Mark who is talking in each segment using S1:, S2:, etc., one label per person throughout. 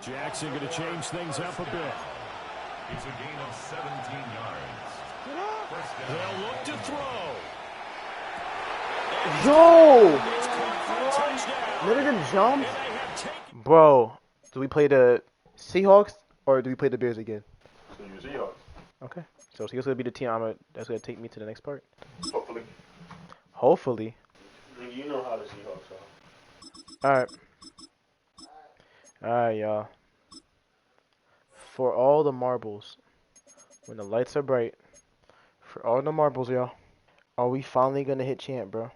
S1: Jackson going to change things up a bit.
S2: It's a gain of 17 yards.
S1: They'll look to throw.
S3: Yo! Let it jump. Bro, do we play the Seahawks or do we play the Bears again?
S4: So you Seahawks.
S3: Okay. So he's gonna be the team that's gonna take me to the next part.
S4: Hopefully.
S3: Hopefully.
S4: You know how the Seahawks are.
S3: Alright. Alright, y'all. For all the marbles, when the lights are bright, for all the marbles, y'all, are we finally gonna hit champ, bro?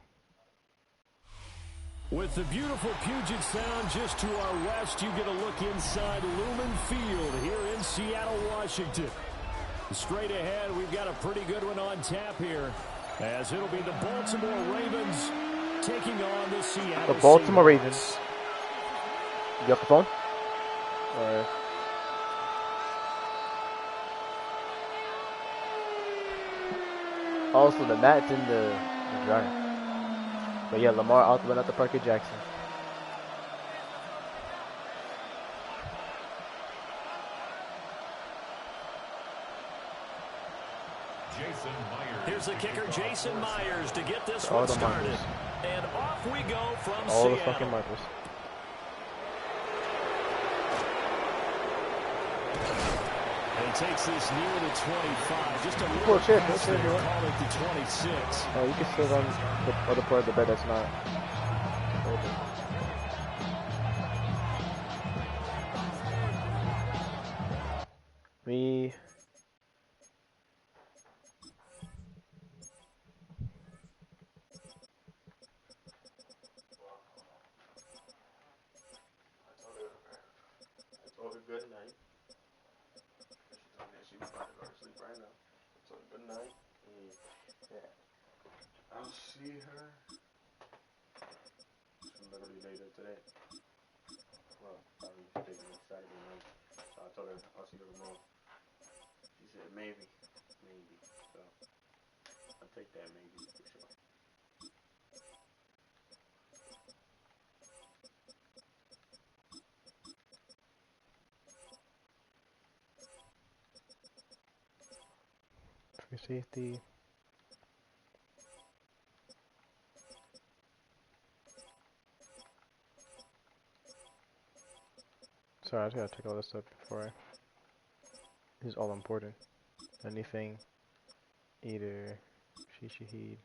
S1: With the beautiful Puget Sound just to our west, you get a look inside Lumen Field here in Seattle, Washington. Straight ahead, we've got a pretty good one on tap here, as it'll be the Baltimore Ravens taking on the Seattle
S3: The Baltimore
S1: Seahawks.
S3: Ravens. You got the phone? Alright. Also, the Nats in the Giants. But yeah, Lamar out the Parker Jackson.
S1: Here's the kicker, Jason Myers, to get this
S3: All
S1: one
S3: the
S1: started.
S3: marbles.
S1: And off we go from
S3: All
S1: Seattle.
S3: the fucking marbles.
S1: And he takes this near the 25. Just a little
S3: Cool, cheer,
S1: pass
S3: cheer,
S1: there,
S3: cheer.
S1: call it the 26.
S3: Oh, you can still run the other part of the bed that's not open. Me.
S4: I told her good night. She told me she was about to go to sleep right now. I told her good night. Yeah. I'll see her. Literally later today. Well, probably taking it Saturday night. So I told her I'll see her tomorrow. She said maybe. So I'll take that maybe for sure.
S3: Free safety. Sorry, I just gotta take all this stuff before I. This is all important. Anything, either Shishihid.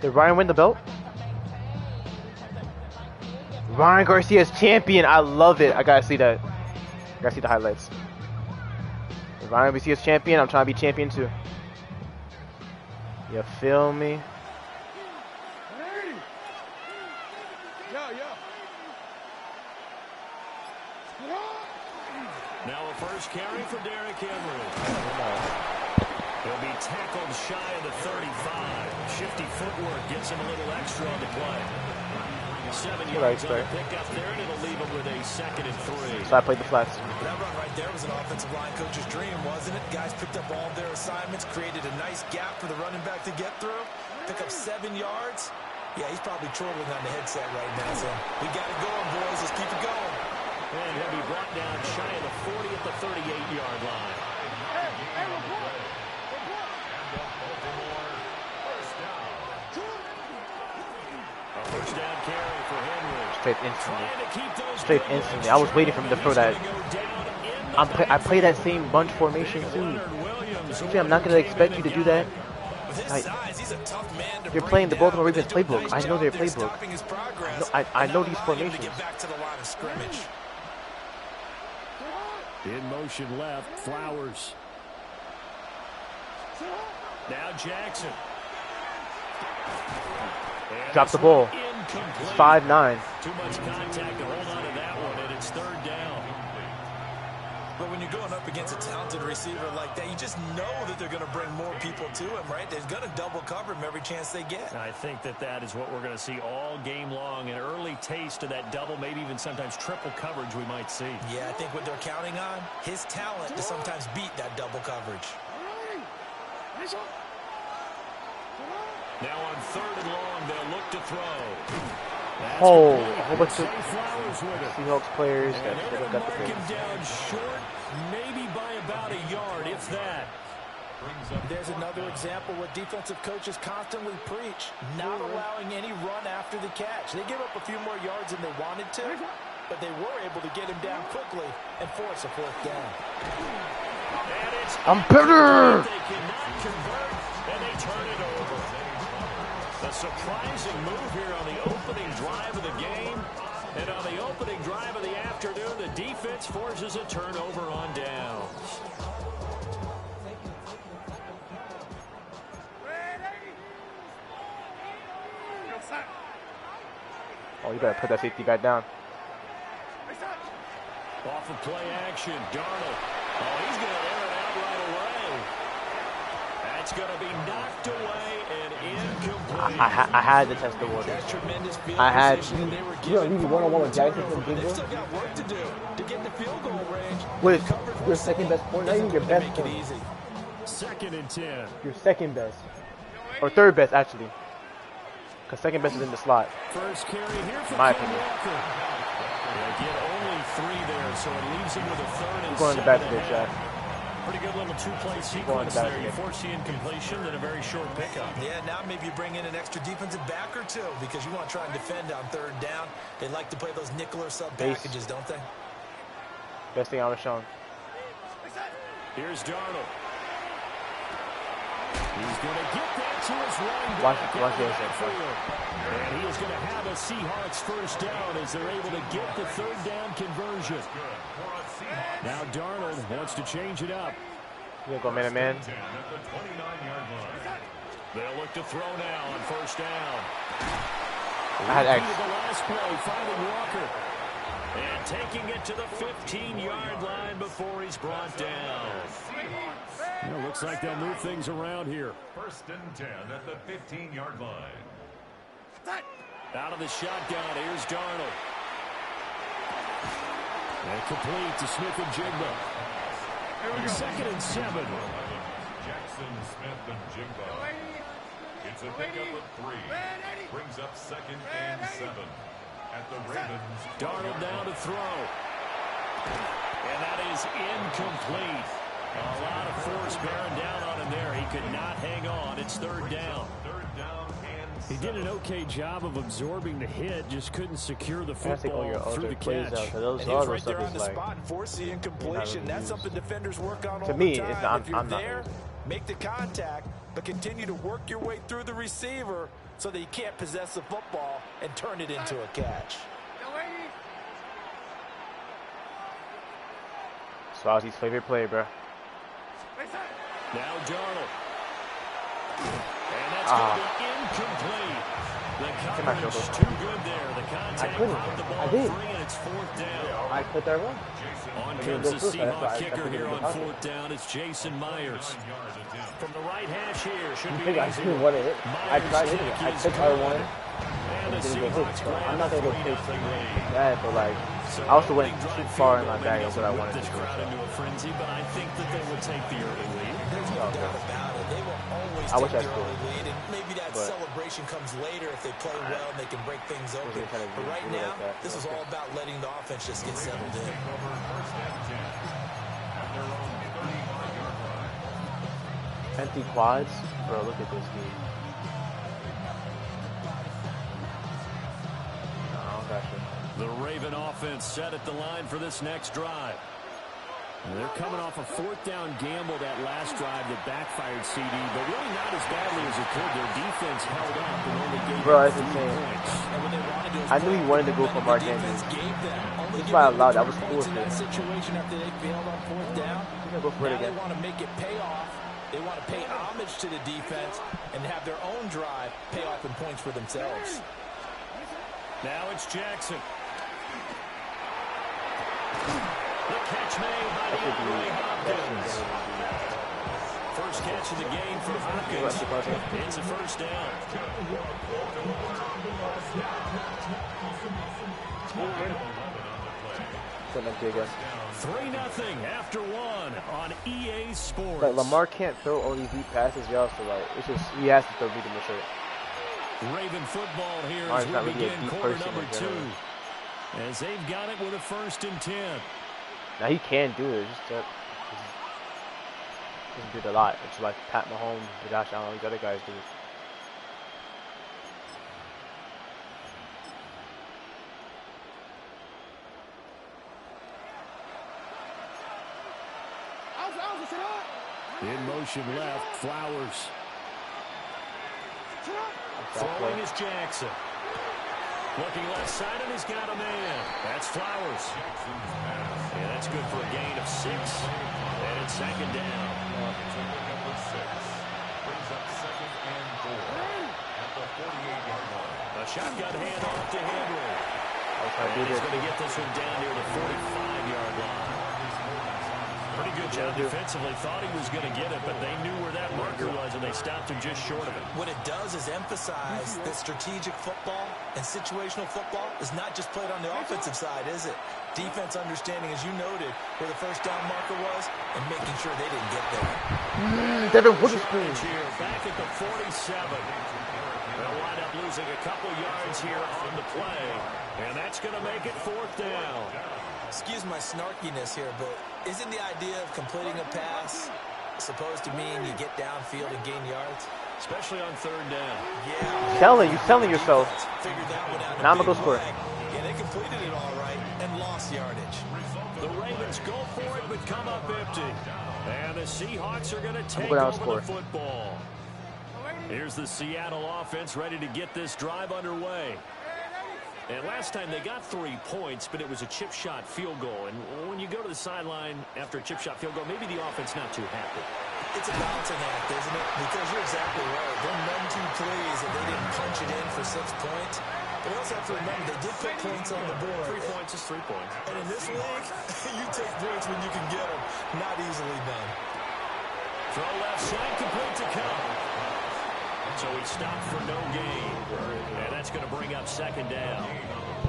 S3: Did Ryan win the belt? Ryan Garcia's champion. I love it. I gotta see that. I gotta see the highlights. If Ryan Garcia's champion, I'm trying to be champion too. You feel me?
S1: Now a first carry for Derrick Henry. He'll be tackled shy of the 35. Shifty footwork gets him a little extra on the play. 7 yards on the pickup there, and it'll leave him with a 2nd and 3.
S3: So I played the flats.
S5: That run right there was an offensive line coach's dream, wasn't it? Guys picked up all of their assignments, created a nice gap for the running back to get through. Pick up 7 yards. Yeah, he's probably chortling on the headset right now. So we got it going, boys. Let's keep it going.
S1: And he'll be brought down shy of the 40 at the 38-yard line. A first down carry for Henry.
S3: Straight instantly. I was waiting for him to throw that. I play that same bunch formation too. I'm not gonna expect you to do that. You're playing the Baltimore Ravens playbook. I know their playbook. I know these formations.
S1: In motion left, Flowers. Now Jackson.
S3: Drop the ball. It's 5-9.
S1: Too much contact to hold on to that one, and it's 3rd down.
S5: But when you're going up against a talented receiver like that, you just know that they're going to bring more people to him, right? They're going to double cover him every chance they get.
S1: I think that is what we're going to see all game long. An early taste of that double, maybe even sometimes triple coverage we might see.
S5: Yeah, I think what they're counting on, his talent to sometimes beat that double coverage.
S1: Now on 3rd and long, they'll look to throw. That's
S3: Oh,
S1: complete.
S3: a whole bunch of
S1: Zay Flowers with it.
S3: Seahawks players
S1: And
S3: that
S1: they're
S3: should
S1: going
S3: have
S1: to
S3: got the
S1: mark him
S3: base.
S1: down short, maybe by about a yard, if that.
S5: There's another example what defensive coaches constantly preach, not allowing any run after the catch. They give up a few more yards than they wanted to, but they were able to get him down quickly and force a 4th down.
S1: And it's
S3: I'm better!
S1: They cannot convert, and they turn it over. A surprising move here on the opening drive of the game. And on the opening drive of the afternoon, the defense forces a turnover on downs.
S3: Oh, you better put that safety back down.
S1: Off of play action, Darnold. Oh, he's going to air it out right away. That's going to be knocked away and incomplete.
S3: I had to test the water.
S5: Tremendous field
S3: I had
S5: position they were
S3: you know,
S5: given
S3: you
S5: for
S3: one-on-one with Jackson
S5: turnover,
S3: from
S5: but they've
S3: Big
S5: still got work to do to get the field goal range.
S3: with your second best point, not even your best
S5: Make it
S3: point.
S5: easy.
S1: 2nd and 10.
S3: Your second best. Or third best, actually. Because second best is in the slot.
S1: First carry here for
S3: My
S1: Ken
S3: opinion.
S1: Walker. They get only 3 there, so it leaves him with a 3rd and
S3: Going in the
S1: 7
S3: back today,
S1: ahead.
S3: Jack.
S1: Pretty good little 2-play
S3: Going in
S1: sequence
S3: the back
S1: there. You
S3: today.
S1: force the incompletion, then a very short pickup.
S5: Yeah, now maybe you bring in an extra defensive back or two because you want to try and defend on 3rd down. They like to play those nickel or sub
S3: Base.
S5: packages, don't they?
S3: Best thing I was shown.
S1: Here's Darnold. He's going to get that to his running
S3: Watch
S1: back.
S3: this.
S1: And he is going to have a Seahawks 1st down as they're able to get the 3rd down conversion. Now Darnold wants to change it up.
S3: You gonna go man-to-man?
S1: They'll look to throw now on 1st down.
S3: I had X.
S1: The last play, finding Walker. And taking it to the 15-yard line before he's brought down. Well, looks like they'll move things around here.
S2: 1st and 10 at the 15-yard line.
S1: Out of the shotgun, here's Darnold. And complete to Smith and Jigba. 2nd and 7.
S2: Jackson, Smith, and Jigba. It's a pickup of 3. Brings up 2nd and 7. At the Ravens.
S1: Darnold down to throw. And that is incomplete. A lot of force bearing down on him there. He could not hang on. It's 3rd down.
S2: 3rd down and
S1: He did an okay job of absorbing the hit, just couldn't secure the
S3: I think all your
S1: football through
S3: other
S1: the
S3: plays
S1: catch.
S3: out. 'Cause those
S5: And he was
S3: other
S5: right there
S3: stuff
S5: on
S3: is
S5: the
S3: like,
S5: spot and force the incompletion. That's something defenders work on all
S3: to me,
S5: the time.
S3: it's not,
S5: If you're
S3: I'm not.
S5: there, make the contact, but continue to work your way through the receiver so that you can't possess the football and turn it into a catch.
S3: Swazi's favorite play, bro.
S1: Now Darnold. And that's going to be incomplete. The coverage too good there. The contact
S3: couldn't.
S1: brought the ball
S3: I did.
S1: free, and it's 4th down.
S3: I put that wrong.
S1: On
S3: I
S1: comes
S3: didn't
S1: the
S3: go first, that's why
S1: Seahawk
S3: I
S1: kicker
S3: put it
S1: here
S3: in
S1: on
S3: the pocket.
S1: 4th down. It's Jason Myers. From the right hash here. Should
S3: You
S1: be
S3: think I
S1: easy.
S3: didn't want to hit? I tried hitting it. I took R1.
S1: And the
S3: Didn't get hit.
S1: Seahawks
S3: So
S1: grab
S3: I'm not going to
S1: the
S3: go
S1: lead
S3: chase
S1: up the lead.
S3: that, but like,
S1: So
S3: I also went
S1: opening
S3: too
S1: drive
S3: far
S1: field
S3: in my
S1: goal
S3: bag
S1: maybe
S3: of what I
S1: doesn't
S3: wanted
S1: whip
S3: to
S1: this
S3: do.
S1: crowd into a frenzy, but I think that they would take the early lead.
S5: There's no doubt about it. They will always
S3: I wish
S5: take
S3: I
S5: the
S3: scored.
S5: early lead, and maybe that
S3: But-
S5: celebration comes later if they play well and they can break things open.
S3: gonna try to
S5: But right
S3: do it
S5: now,
S3: like that.
S5: this is all about letting the offense just get settled in.
S2: over 1st and 10. At their own 35-yard line.
S3: Empty quads? Bro, look at this dude. No, I don't got you.
S1: The Raven offense set at the line for this next drive. And they're coming off a 4th down gamble that last drive that backfired CD, but really not as badly as it could. Their defense held up and only gave
S3: Bro,
S1: up
S3: that's
S1: 3
S3: insane.
S1: points.
S5: And when they wanted to,
S3: I knew he wanted to go for Mark Andrews. That's why I allowed that. Was cool
S5: in
S3: for
S5: that
S3: him.
S5: situation after they failed on 4th down.
S3: He's gonna go for it
S5: Now they
S3: again.
S5: want to make it pay off. They want to pay homage to the defense and have their own drive pay off in points for themselves.
S1: Now it's Jackson. The catch catch made by DeAndre Hopkins. First catch of the game for Hopkins. It's a first down. 3-0 after one on EA Sports.
S3: Like Lamar can't throw all these deep passes, y'all. So like, it's just he has to throw deep in the shirt.
S1: Raven football here as we begin quarter number 2. As they've got it with a 1st and 10.
S3: Now he can do it. Just doesn't do it a lot. It's like Pat Mahomes, Josh Allen, these other guys do it.
S1: In motion left, Flowers. Throwing is Jackson. Looking left side, and he's got a man. That's Flowers. Yeah, that's good for a gain of 6. And it's 2nd down.
S2: Number 6 brings up 2nd and 4 at the 48-yard line.
S1: A shotgun handoff to Henry. And he's going to get this one down near the 45-yard line. Pretty good job defensively. Thought he was going to get it, but they knew where that marker was, and they stopped him just short of it.
S5: What it does is emphasize that strategic football and situational football is not just played on the offensive side, is it? Defense understanding, as you noted, where the first down marker was and making sure they didn't get there.
S3: Devin Witherspoon
S1: here, back at the 47. They'll wind up losing a couple yards here on the play, and that's going to make it 4th down.
S5: Excuse my snarkiness here, but isn't the idea of completing a pass supposed to mean you get downfield and gain yards?
S1: Especially on 3rd down.
S5: Yeah.
S3: you're selling yourself.
S5: Figured that one out.
S3: Now I'm going to go score.
S5: Yeah, they completed it all right and lost yardage.
S1: The Ravens go for it, but come up empty. And the Seahawks are going to take
S3: the
S1: over football. Here's the Seattle offense ready to get this drive underway. And last time they got 3 points, but it was a chip shot field goal. And when you go to the sideline after a chip shot field goal, maybe the offense not too happy.
S5: It's a balancing act, isn't it? Because you're exactly right. They're none too pleased that they didn't punch it in for 6 points. But you also have to remember, they did put points on the board.
S1: 3 points is 3 points.
S5: And in this league, you take points when you can get them. Not easily done.
S1: Throw left side, complete to Cobb. So he stopped for no gain. And that's going to bring up 2nd down.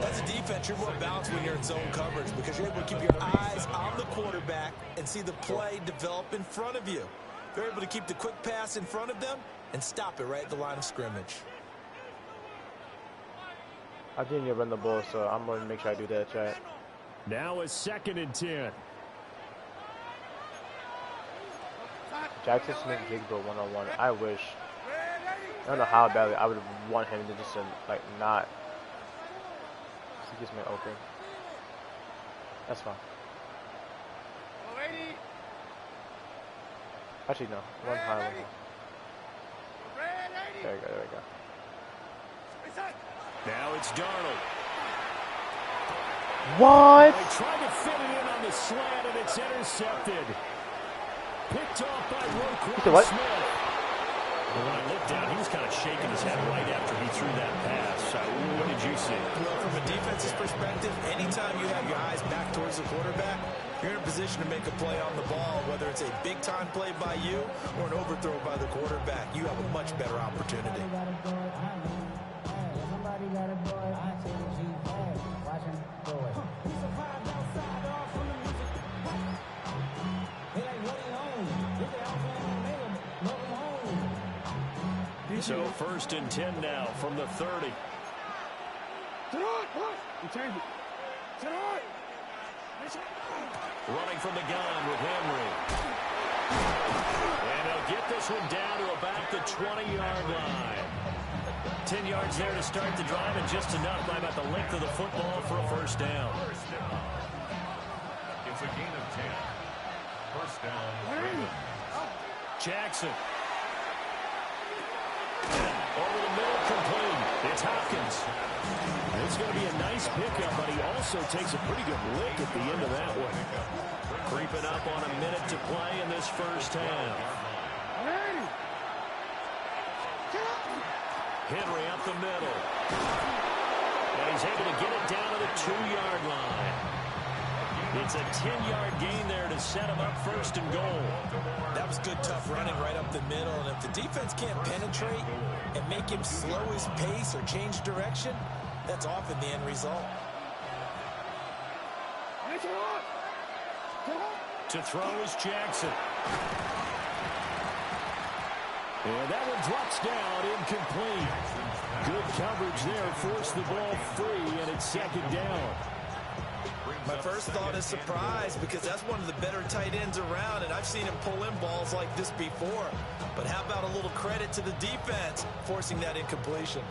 S5: As a defense, you're more balanced when you're in zone coverage because you're able to keep your eyes on the quarterback and see the play develop in front of you. You're able to keep the quick pass in front of them and stop it right at the line of scrimmage.
S3: I didn't even run the ball, so I'm going to make sure I do that, chat.
S1: Now it's 2nd and 10.
S3: Jackson Smith-Jigba one-on-one. I wish. I don't know how badly I would want him to just like not. He gets me open. That's fine. Actually, no. One high, one high. There we go. There we go.
S1: Now it's Darnold.
S3: What?
S1: They tried to fit it in on the slant, and it's intercepted. Picked off by Roquan Smith. And when I looked down, he was kind of shaking his head right after he threw that pass. What did you see?
S5: Well, from a defense's perspective, anytime you have your eyes back towards the quarterback, you're in a position to make a play on the ball, whether it's a big-time play by you or an overthrow by the quarterback. You have a much better opportunity.
S1: So 1st and 10 now from the 30. Running from the gun with Henry. And he'll get this one down to about the 20-yard line. 10 yards there to start the drive, and just enough by about the length of the football for a 1st down.
S2: It's a gain of 10. 1st down.
S1: Jackson. Over the middle, complete. It's Hopkins. It's going to be a nice pickup, but he also takes a pretty good lick at the end of that one. Creeping up on a minute to play in this 1st half. Henry up the middle. And he's able to get it down to the 2-yard line. It's a 10-yard gain there to set him up first and goal.
S5: That was good, tough running right up the middle. And if the defense can't penetrate and make him slow his pace or change direction, that's often the end result.
S1: To throw is Jackson. And that one drops down, incomplete. Good coverage there, forced the ball free, and it's second down.
S5: My first thought is surprise, because that's one of the better tight ends around, and I've seen him pull in balls like this before. But how about a little credit to the defense forcing that incompletion?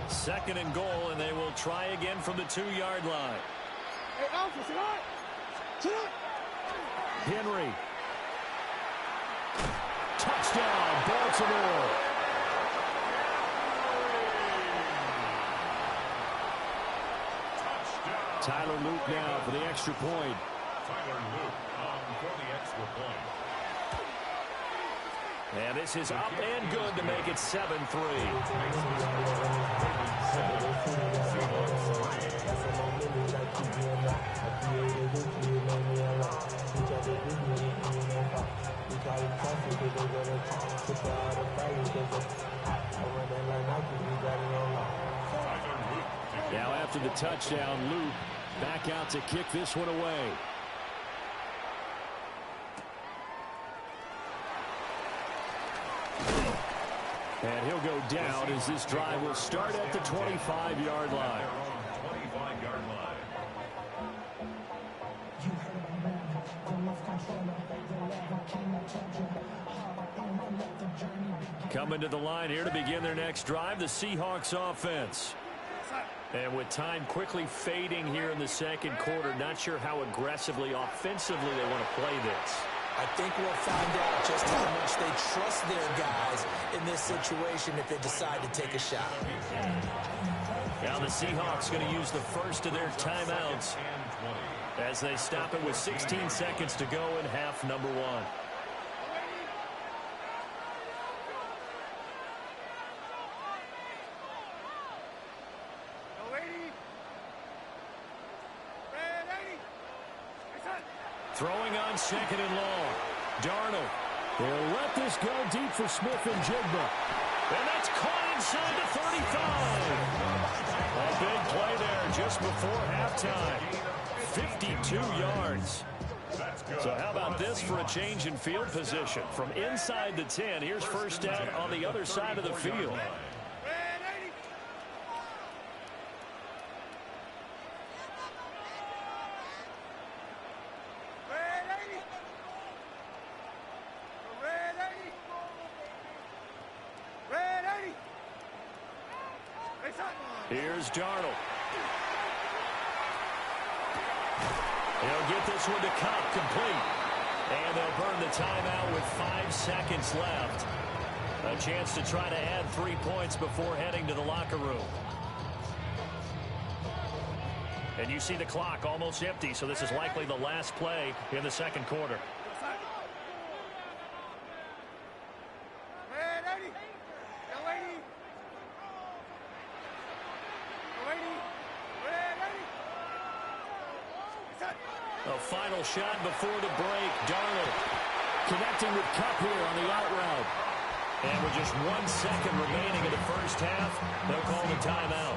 S1: Second and goal, and they will try again from the 2-yard line. Henry. Touchdown, Baltimore. Tyler Luke now for the extra point.
S2: Tyler Luke for the extra point.
S1: And this is up and good to make it 7-3. Now after the touchdown, Luke back out to kick this one away. And he'll go down as this drive will start at the 25-yard line.
S2: 25-yard line.
S1: Coming to the line here to begin their next drive, the Seahawks offense. And with time quickly fading here in the second quarter, not sure how aggressively, offensively they want to play this.
S5: I think we'll find out just how much they trust their guys in this situation if they decide to take a shot.
S1: Now the Seahawks going to use the first of their timeouts as they stop it with 16 seconds to go in half number one. Throwing on second and long. Darnold. They'll let this go deep for Smith and Jigba. And that's caught inside the 35. A big play there just before halftime. 52 yards. So how about this for a change in field position? From inside the 10, here's first down on the other side of the field. Here's Darnold. He'll get this one to Cobb, complete. And they'll burn the timeout with 5 seconds left. A chance to try to add 3 points before heading to the locker room. And you see the clock almost empty, so this is likely the last play in the second quarter. A final shot before the break. Darnold connecting with Kupp here on the out route. And with just 1 second remaining in the first half, they'll call the timeout.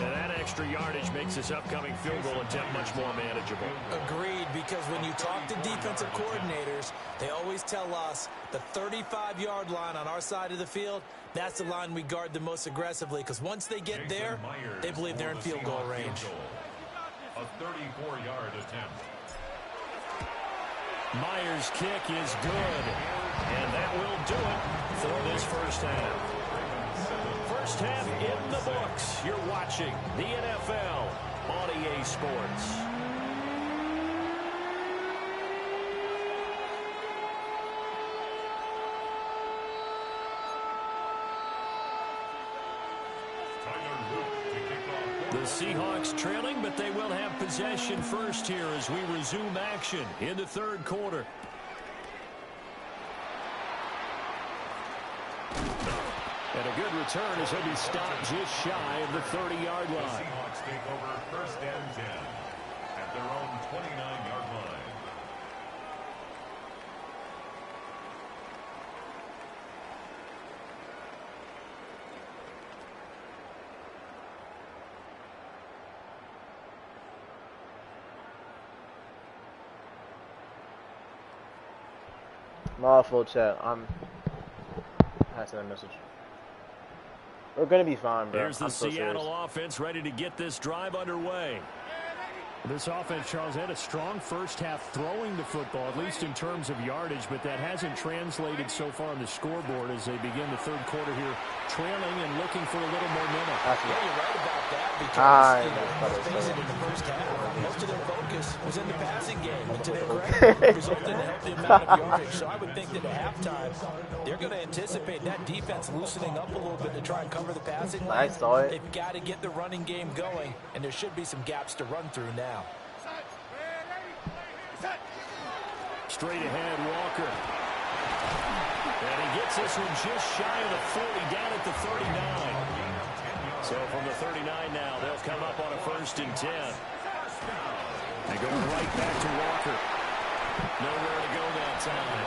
S1: And that extra yardage makes this upcoming field goal attempt much more manageable.
S5: Agreed, because when you talk to defensive coordinators, they always tell us the 35-yard line on our side of the field, that's the line we guard the most aggressively, because once they get there, they believe they're in field goal range.
S2: A 34-yard attempt.
S1: Myers' kick is good. And that will do it for this first half. First half in the books. You're watching the NFL on EA Sports. The Seahawks trailing, but they will have possession first here as we resume action in the third quarter. And a good return as he'll be stopped just shy of the 30-yard line.
S2: The Seahawks take over 1st and 10 at their own 29-yard line.
S3: My full chat. I'm passing a message. We're gonna be fine, bro.
S1: There's the Seattle offense ready to get this drive underway. This offense, Charles, had a strong first half throwing the football, at least in terms of yardage, but that hasn't translated so far on the scoreboard as they begin the third quarter here, trailing and looking for a little momentum.
S5: Yeah, you're right about that because let's face it, in the first half, most of their focus was in the passing game, and to their credit, resulted in a healthy amount of yardage. So I would think that at halftime, they're going to anticipate that defense loosening up a little bit to try and cover the passing lane.
S3: I saw it.
S5: They've got to get the running game going, and there should be some gaps to run through now.
S1: Straight ahead, Walker. And he gets this one just shy of the 40, down at the 39. So from the 39 now, they'll come up on a 1st and 10. They're going right back to Walker. Nowhere to go that time.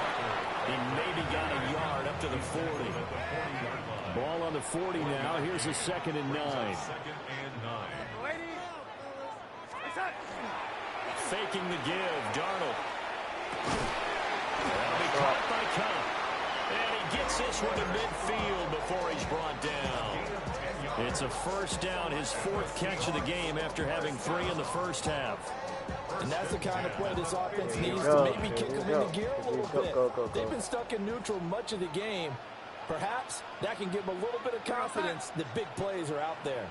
S1: He maybe got a yard up to the 40. Ball on the 40 now. Here's a 2nd and 9. Faking the give, Darnold. That'll be caught by Cup. And he gets this one to midfield before he's brought down. It's a 1st down, his 4th catch of the game after having 3 in the first half.
S5: And that's the kind of play this offense needs to maybe kick them into gear a little bit. They've been stuck in neutral much of the game. Perhaps that can give them a little bit of confidence that big plays are out there.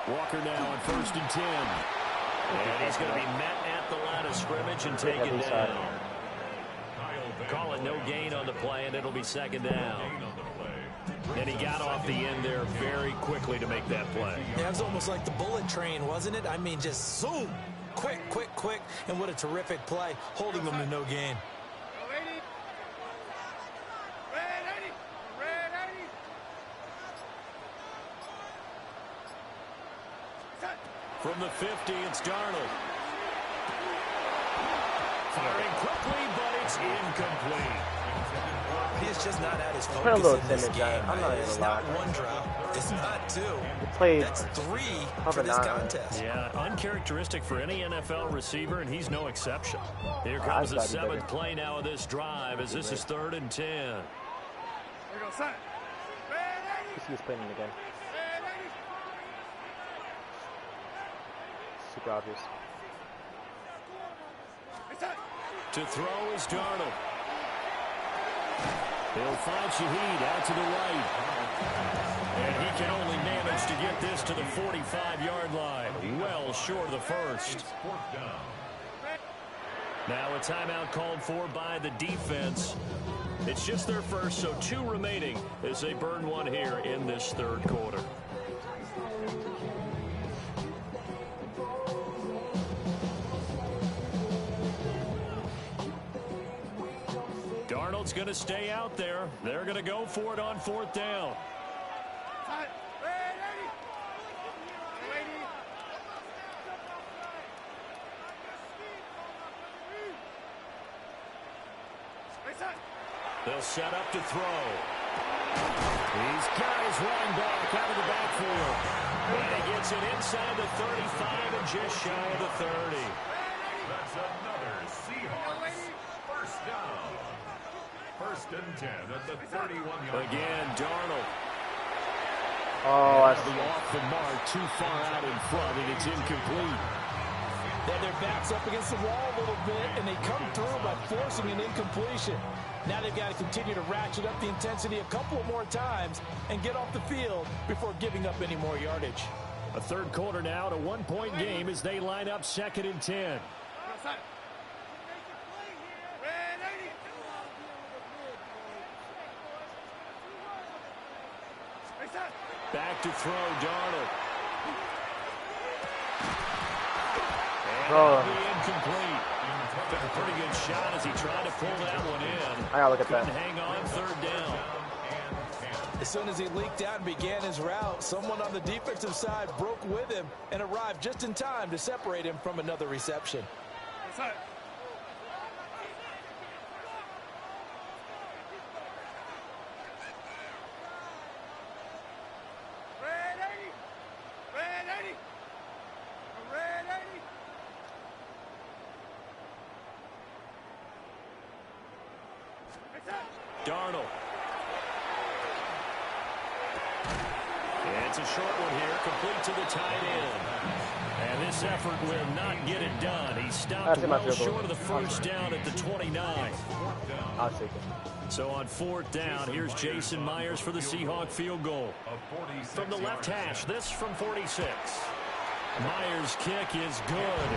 S1: Walker now on 1st and 10. And he's going to be met at the line of scrimmage and taken down. Call it no gain on the play, and it'll be 2nd down. And he got off the end there very quickly to make that play.
S5: Yeah, it was almost like the bullet train, wasn't it? I mean, just zoom. Quick, quick, quick. And what a terrific play, holding them to no gain.
S1: From the 50, it's Darnold. Firing quickly, but it's incomplete.
S5: He's just not at his focus in this game.
S3: I'm not
S5: It's not one drop. It's not 2. That's 3 for this contest.
S1: Yeah, uncharacteristic for any NFL receiver, and he's no exception. Here comes the 7th play now of this drive as this is 3rd and 10.
S3: Here goes son. He's playing it again. Super obvious.
S1: To throw is Darnold. He'll find Shaheed out to the right. And he can only manage to get this to the 45-yard line. Well short of the 1st. Now a timeout called for by the defense. It's just their 1st, so 2 remaining as they burn one here in this 3rd quarter. Darnold's going to stay out there. They're going to go for it on 4th down. They'll set up to throw. These guys running back out of the backfield. And he gets it inside the 35 and just shy of the 30.
S2: That's another Seahawks 1st down. 1st and 10 at the 31-yard line.
S1: Again, Darnold.
S3: Oh, I
S1: see. Off the mark, too far out in front, and it's incomplete.
S5: Then their back's up against the wall a little bit, and they come through by forcing an incompletion. Now they've got to continue to ratchet up the intensity a couple more times and get off the field before giving up any more yardage.
S1: A 3rd quarter now, a 1-point game as they line up 2nd and 10. Back to throw, Darnold. And that'll be incomplete. Took a pretty good shot as he tried to pull that one in.
S3: I gotta look at that.
S1: Couldn't hang on, third down.
S5: As soon as he leaked out and began his route, someone on the defensive side broke with him and arrived just in time to separate him from another reception.
S1: Darnold. It's a short one here, complete to the tight end. And this effort will not get it done. He stopped well short of the first down at the 29.
S3: I'll take it.
S1: So on fourth down, here's Jason Myers for the Seahawk field goal. From the left hash, this from 46. Myers' kick is good.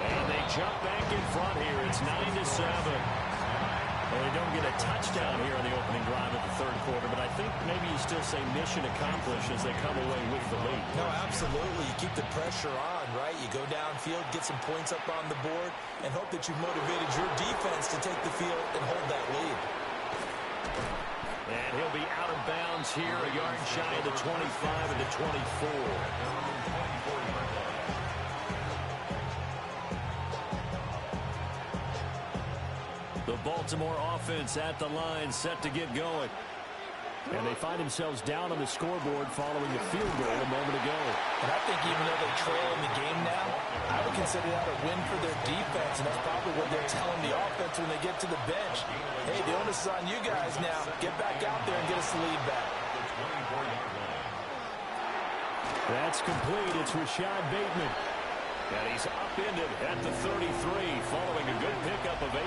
S1: And they jump back in front here. It's 9-7. Well, they don't get a touchdown here on the opening drive of the third quarter, but I think maybe you still say mission accomplished as they come away with the lead.
S5: No, absolutely. You keep the pressure on, right? You go downfield, get some points up on the board, and hope that you've motivated your defense to take the field and hold that lead.
S1: And he'll be out of bounds here, a yard shy of the 25 and the 24. The Baltimore offense at the line, set to get going. And they find themselves down on the scoreboard following a field goal a moment ago.
S5: And I think even though they trail in the game now, I would consider that a win for their defense, and that's probably what they're telling the offense when they get to the bench. Hey, the onus is on you guys now. Get back out there and get us the lead back.
S1: That's complete. It's Rashad Bateman. And he's upended at the 33 following a good pickup of 8.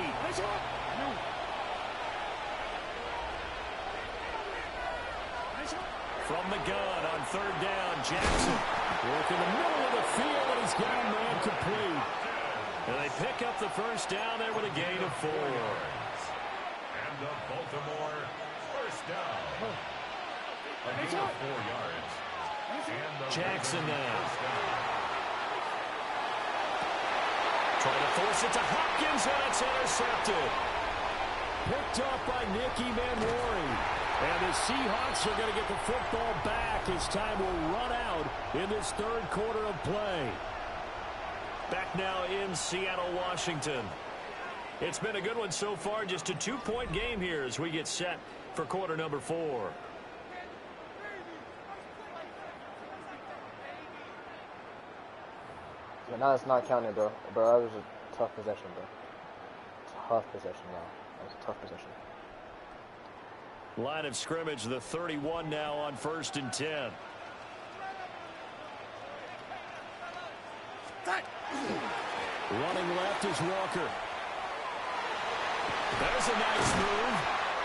S1: From the gun on third down, Jackson. Work in the middle of the field, and he's got a man complete. And they pick up the first down there with a gain of 4.
S2: And the Baltimore first down. A gain of 4 yards. And the
S1: Jackson now. Trying to force it to Hopkins, and it's intercepted. Picked up by Nicky Manwari. And the Seahawks are going to get the football back as time will run out in this third quarter of play. Back now in Seattle, Washington. It's been a good one so far. Just a 2-point game here as we get set for quarter number 4.
S3: Yeah, now it's not counted, bro. Bro, that was a tough possession, bro. Tough possession now. That was a tough possession.
S1: Line of scrimmage, the 31 now on 1st and 10. Running left is Walker. There's a nice move.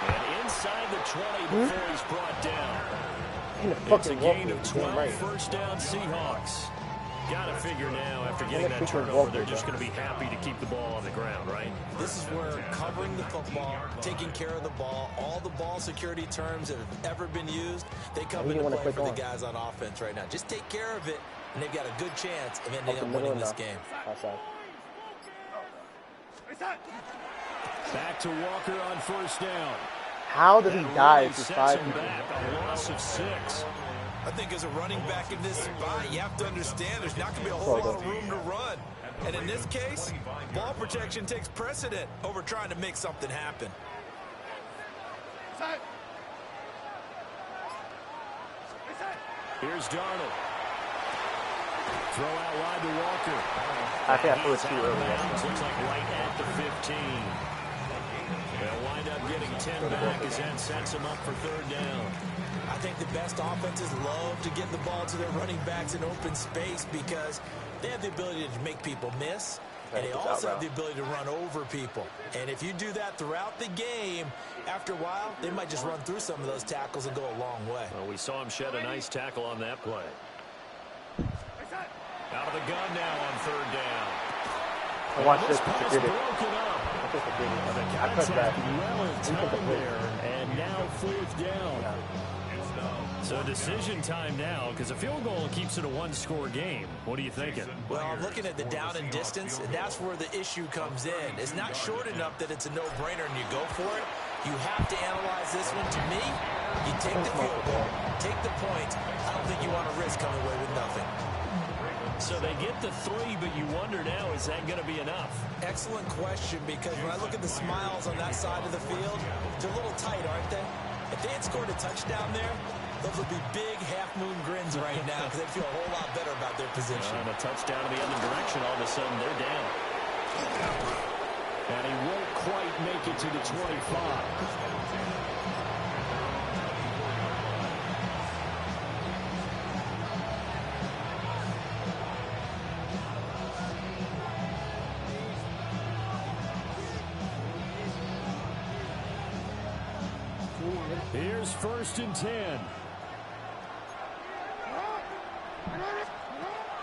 S1: And inside the 20 before he's brought down. It's a gain of 12, first down Seahawks. Got to figure now, after getting that turnover, they're just going to be happy to keep the ball on the ground, right?
S5: This is where covering the football, taking care of the ball, all the ball security terms that have ever been used, they come into play for the guys on offense right now. Just take care of it, and they've got a good chance of ending up winning this game.
S1: Back to Walker on first down.
S3: How did he die to 5
S1: people? A loss of 6.
S5: I think as a running back in this spot, you have to understand there's not going to be a whole lot of room to run. And in this case, ball protection takes precedent over trying to make something happen.
S1: Here's Darnold. Throw out wide to Walker.
S3: I think I threw it too early.
S1: Looks like right at the 15. They'll wind up getting 10 back as that sets him up for third down.
S5: I think the best offenses love to get the ball to their running backs in open space because they have the ability to make people miss, and they also have the ability to run over people. And if you do that throughout the game, after a while, they might just run through some of those tackles and go a long way.
S1: Well, we saw him shed a nice tackle on that play. Out of the gun now on third down.
S3: I watched this.
S1: Broken up. The contact well in time there, and now fourth down. So decision time now, because a field goal keeps it a one-score game. What are you thinking?
S5: Well, I'm looking at the down and distance, and that's where the issue comes in. It's not short enough that it's a no-brainer and you go for it. You have to analyze this one. To me, you take the field goal, take the points. I don't think you want to risk coming away with nothing.
S1: So they get the 3, but you wonder now, is that going to be enough?
S5: Excellent question, because when I look at the smiles on that side of the field, they're a little tight, aren't they? If they had scored a touchdown there, those would be big half-moon grins right now because they'd feel a whole lot better about their position.
S1: And a touchdown in the other direction, all of a sudden they're down. And he won't quite make it to the 25. Here's 1st and 10.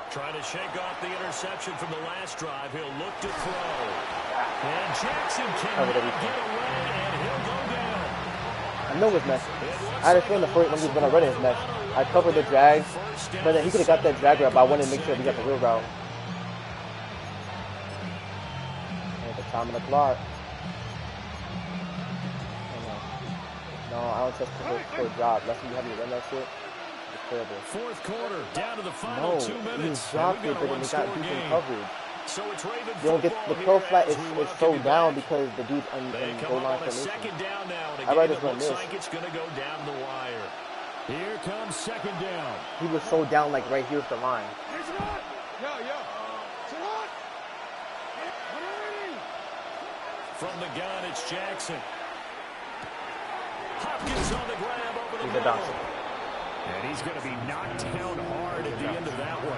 S1: Trying to shake off the interception from the last drive. He'll look to throw. And Jackson cannot get away, and he'll go down.
S3: I know it's messy. I had a feeling the first one he was going to run his mess. I covered the drag, but then he could have got that drag route, but I wanted to make sure we got the real route. And the time of the clock. No, I don't trust for a job. Unless you have me run that shit. It's terrible.
S1: 4th quarter, down to the final 2 minutes.
S3: He dropped it, but then he got decent coverage.
S1: So it's Raven
S3: you don't get the curl flat is so down because the dude's on goal line formation.
S1: Second down now, and
S3: I rather just run
S1: looks
S3: this.
S1: like it's going to go down the wire. Here comes 2nd down.
S3: He was so down, like right here with the line.
S1: From the gun, it's Jackson. Hopkins on the grab over the
S3: He's
S1: middle.
S3: a Dawson.
S1: And he's going to be knocked down hard at the end of that one.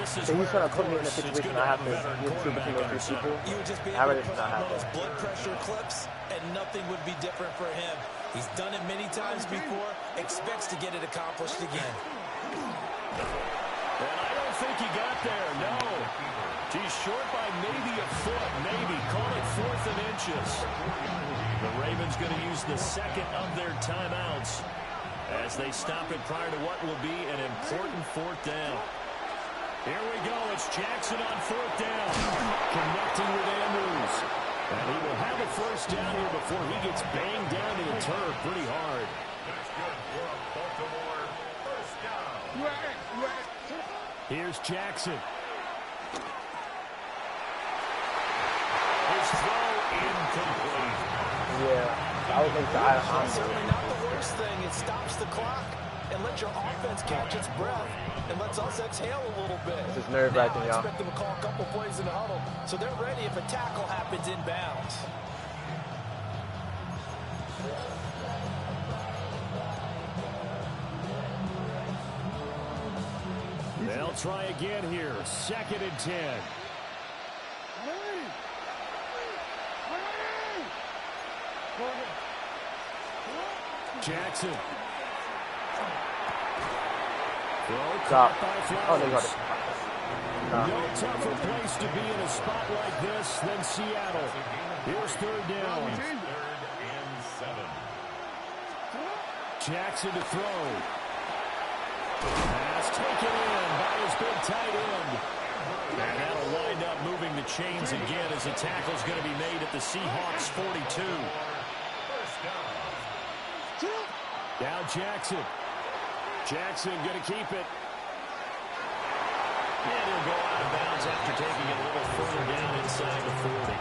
S1: This is
S3: so he's trying to put me in a situation I have to get through between those 2 people.
S5: You would just be
S3: I
S5: able
S3: rather
S5: to put
S3: not
S5: on
S3: have
S5: one of those
S3: that.
S5: blood pressure clips, and nothing would be different for him. He's done it many times before, expects to get it accomplished again.
S1: And I don't think he got there, no. He's short by maybe a foot, maybe. Call it 4th and inches. The Ravens going to use the second of their timeouts as they stop it prior to what will be an important 4th down. Here we go. It's Jackson on 4th down. Connecting with Andrews. And he will have a 1st down here before he gets banged down to the turf pretty hard.
S2: That's good for a Baltimore 1st down.
S1: Here's Jackson. His throw incomplete.
S3: Yeah, I would think that.
S5: That's certainly not the worst thing. It stops the clock and lets your offense catch its breath and lets us exhale a little bit.
S3: This is nerve-wracking,
S5: Now I
S3: y'all.
S5: expect them to call a couple plays in the huddle, so they're ready if a tackle happens inbounds.
S1: They'll try again here. 2nd and 10. Jackson.
S3: Stop.
S1: By
S3: Oh, they got
S1: Flowers.
S3: it.
S1: No tougher place to be in a spot like this than Seattle. Here's 3rd down.
S2: 3rd and 7.
S1: Jackson to throw. Pass taken in by his big tight end. And that'll wind up moving the chains again as the tackle's going to be made at the Seahawks 42. Now Jackson. Jackson going to keep it. And he'll go out of bounds after taking it a little further down inside the 40.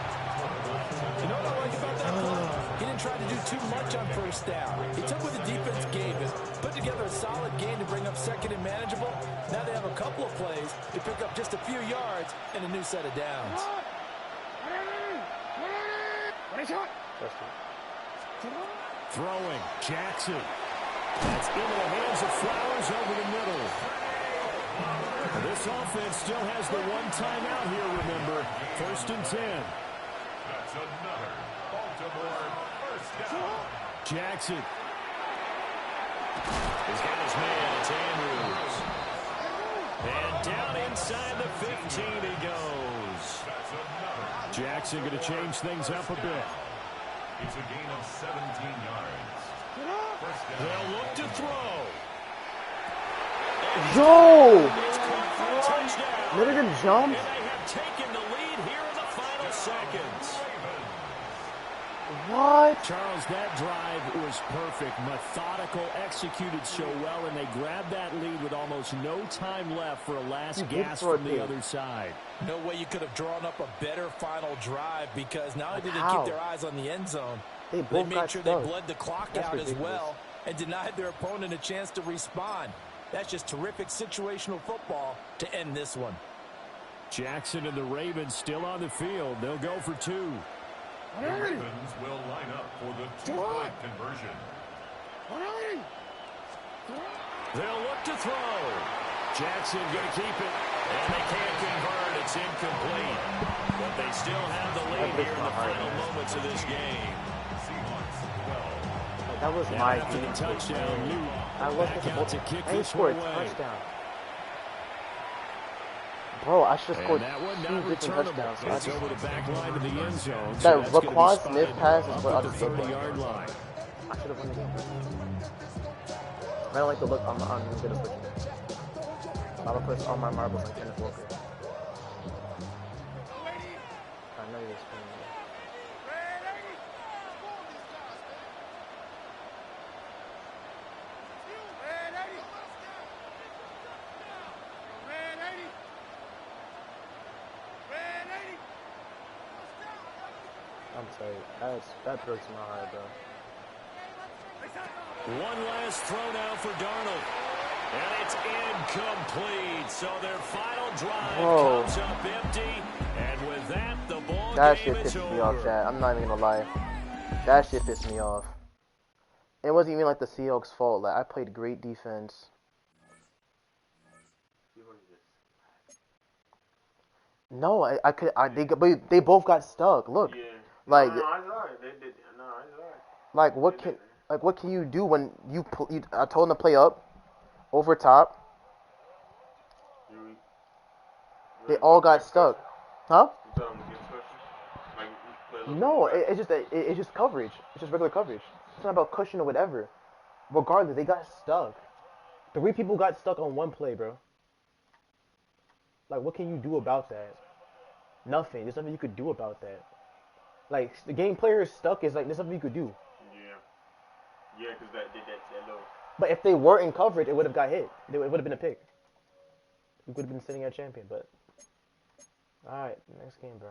S5: You know what I like about that play? He didn't try to do too much on 1st down. He took what the defense gave him, put together a solid game to bring up 2nd and manageable. Now they have a couple of plays to pick up just a few yards and a new set of downs.
S1: Throwing. Jackson. That's into the hands of Flowers over the middle. This offense still has the one timeout here, remember. 1st and 10.
S2: That's another Baltimore 1st down.
S1: Jackson. He's got his man. It's Andrews. And down inside the 15 he goes.
S2: That's another.
S1: Jackson going to change things up a bit.
S2: It's a gain of 17 yards. First down.
S1: They'll look to throw.
S3: Yo!
S1: It's caught for a touchdown.
S3: Milligan jumps?
S1: And they have taken the lead here in the final seconds.
S3: What?
S1: Charles, that drive was perfect. Methodical, executed so well, and they grabbed that lead with almost no time left for a last gasp from the other side.
S5: No way you could have drawn up a better final drive, because not only did they keep their eyes on the end zone, they made sure they bled the clock out as well and denied their opponent a chance to respond. That's just terrific situational football to end this one.
S1: Jackson and the Ravens still on the field. They'll go for two.
S2: The Ravens will line up for the two-point conversion.
S1: They'll look to throw. Jackson going to keep it. And they can't convert. It's incomplete. But they still have the lead here in the final moments of this game.
S3: That was my game.
S1: Touchdown.
S3: I wasn't supposed to kick this score a touchdown. Bro, I should have scored two different touchdowns. So
S1: it's over the back line of the end zone.
S3: That Raquan Smith pass is what I was thinking.
S1: 30-yard line.
S3: I should have won the game. I don't like the look. I'm good at pushing it. I'm gonna put all my marbles on Kenneth Walker. I know you're screaming. I'm sorry. That breaks my heart, bro.
S1: One last throw now for Darnold. And it's incomplete. So their final drive comes up empty. And with that, the ball game is over.
S3: Me off, Chad. I'm not even gonna lie. That shit pissed me off. It wasn't even like the Seahawks' fault. Like, I played great defense. No, they both got stuck. Look, like, what can you do when I told them to play up, over top. They all got stuck, huh? No, it's just coverage. It's just regular coverage. It's not about cushion or whatever. Regardless, they got stuck. 3 people got stuck on one play, bro. Like, what can you do about that? Nothing. There's nothing you could do about that. Like, the game player is stuck is like, there's nothing you could do.
S4: Yeah, because that low.
S3: But if they were in coverage, it would have got hit. It would have been a pick. We would have been sitting at champion, but... Alright, next game, bro.